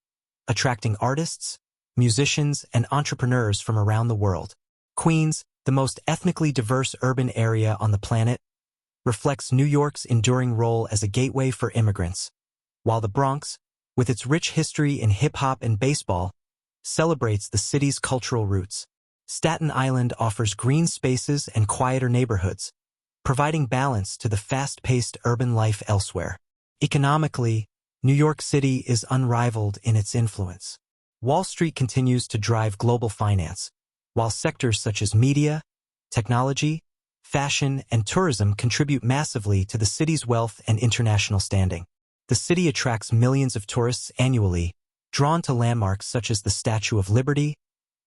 attracting artists, musicians, and entrepreneurs from around the world. Queens, the most ethnically diverse urban area on the planet, reflects New York's enduring role as a gateway for immigrants, while the Bronx, with its rich history in hip-hop and baseball, celebrates the city's cultural roots. Staten Island offers green spaces and quieter neighborhoods, providing balance to the fast-paced urban life elsewhere. Economically, New York City is unrivaled in its influence. Wall Street continues to drive global finance, while sectors such as media, technology, fashion, and tourism contribute massively to the city's wealth and international standing. The city attracts millions of tourists annually, drawn to landmarks such as the Statue of Liberty,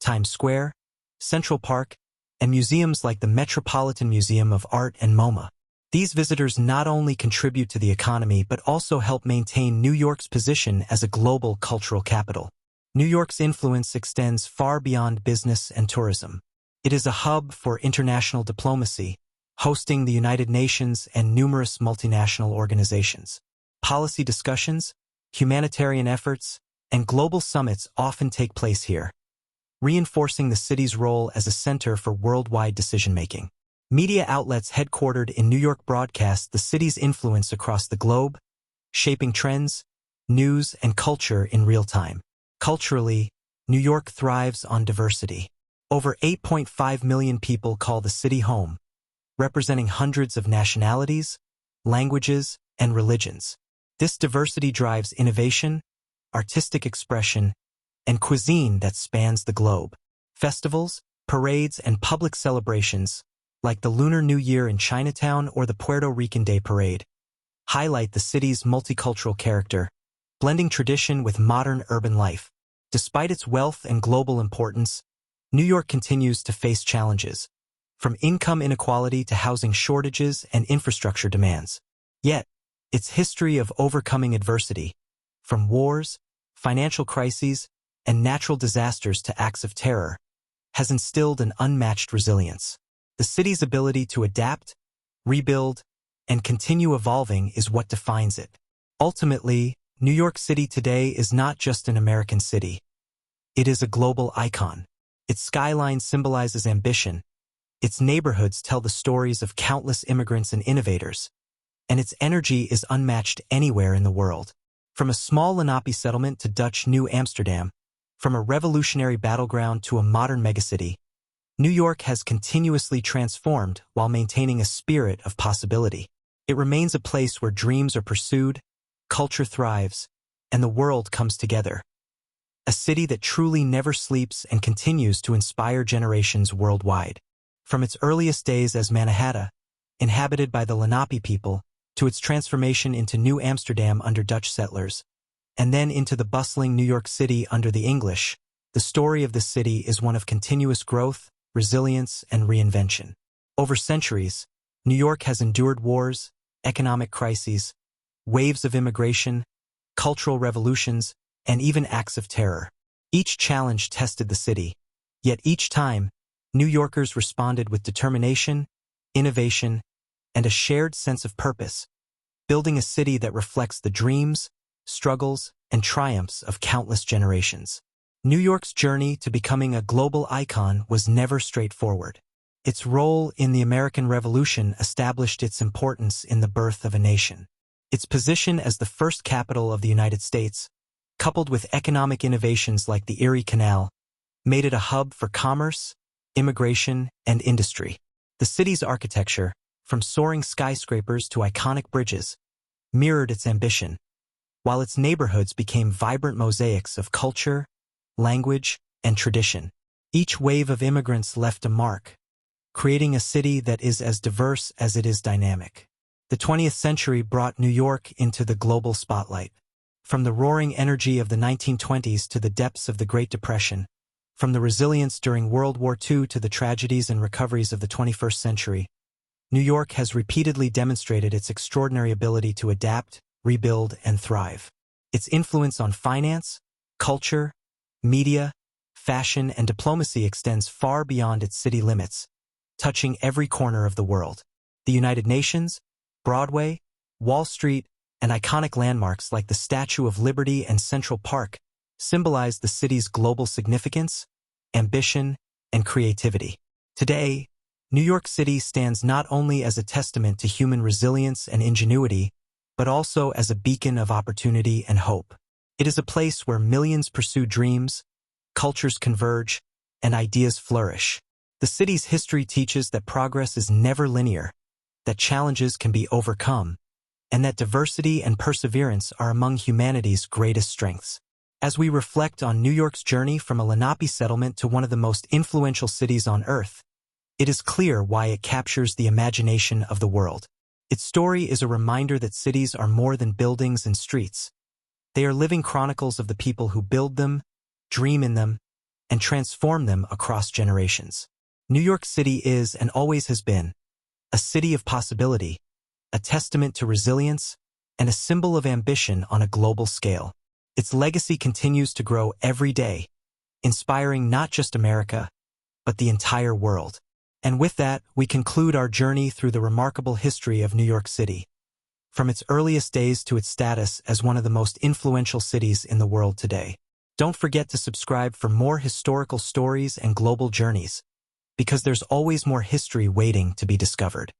Times Square, Central Park, and museums like the Metropolitan Museum of Art and MoMA. These visitors not only contribute to the economy but also help maintain New York's position as a global cultural capital. New York's influence extends far beyond business and tourism. It is a hub for international diplomacy, hosting the United Nations and numerous multinational organizations. Policy discussions, humanitarian efforts, and global summits often take place here, reinforcing the city's role as a center for worldwide decision-making. Media outlets headquartered in New York broadcast the city's influence across the globe, shaping trends, news, and culture in real time. Culturally, New York thrives on diversity. Over 8.5 million people call the city home, representing hundreds of nationalities, languages, and religions. This diversity drives innovation, artistic expression, and cuisine that spans the globe. Festivals, parades, and public celebrations, like the Lunar New Year in Chinatown or the Puerto Rican Day Parade, highlight the city's multicultural character, blending tradition with modern urban life. Despite its wealth and global importance, New York continues to face challenges, from income inequality to housing shortages and infrastructure demands. Yet, its history of overcoming adversity, from wars, financial crises, and natural disasters to acts of terror, has instilled an unmatched resilience. The city's ability to adapt, rebuild, and continue evolving is what defines it. Ultimately, New York City today is not just an American city. It is a global icon. Its skyline symbolizes ambition, its neighborhoods tell the stories of countless immigrants and innovators, and its energy is unmatched anywhere in the world. From a small Lenape settlement to Dutch New Amsterdam, from a revolutionary battleground to a modern megacity, New York has continuously transformed while maintaining a spirit of possibility. It remains a place where dreams are pursued, culture thrives, and the world comes together. A city that truly never sleeps and continues to inspire generations worldwide. From its earliest days as Mannahatta, inhabited by the Lenape people, to its transformation into New Amsterdam under Dutch settlers, and then into the bustling New York City under the English, the story of the city is one of continuous growth, resilience, and reinvention. Over centuries, New York has endured wars, economic crises, waves of immigration, cultural revolutions, and even acts of terror. Each challenge tested the city, yet each time, New Yorkers responded with determination, innovation, and a shared sense of purpose, building a city that reflects the dreams, struggles, and triumphs of countless generations. New York's journey to becoming a global icon was never straightforward. Its role in the American Revolution established its importance in the birth of a nation. Its position as the first capital of the United States, coupled with economic innovations like the Erie Canal, made it a hub for commerce, immigration, and industry. The city's architecture, from soaring skyscrapers to iconic bridges, mirrored its ambition, while its neighborhoods became vibrant mosaics of culture, language, and tradition. Each wave of immigrants left a mark, creating a city that is as diverse as it is dynamic. The 20th century brought New York into the global spotlight. From the roaring energy of the 1920s to the depths of the Great Depression, from the resilience during World War II to the tragedies and recoveries of the 21st century, New York has repeatedly demonstrated its extraordinary ability to adapt, rebuild, and thrive. Its influence on finance, culture, media, fashion, and diplomacy extends far beyond its city limits, touching every corner of the world. The United Nations, Broadway, Wall Street, and iconic landmarks like the Statue of Liberty and Central Park symbolize the city's global significance, ambition, and creativity. Today, New York City stands not only as a testament to human resilience and ingenuity, but also as a beacon of opportunity and hope. It is a place where millions pursue dreams, cultures converge, and ideas flourish. The city's history teaches that progress is never linear, that challenges can be overcome, and that diversity and perseverance are among humanity's greatest strengths. As we reflect on New York's journey from a Lenape settlement to one of the most influential cities on Earth, it is clear why it captures the imagination of the world. Its story is a reminder that cities are more than buildings and streets. They are living chronicles of the people who build them, dream in them, and transform them across generations. New York City is, and always has been, a city of possibility, a testament to resilience, and a symbol of ambition on a global scale. Its legacy continues to grow every day, inspiring not just America, but the entire world. And with that, we conclude our journey through the remarkable history of New York City, from its earliest days to its status as one of the most influential cities in the world today. Don't forget to subscribe for more historical stories and global journeys, because there's always more history waiting to be discovered.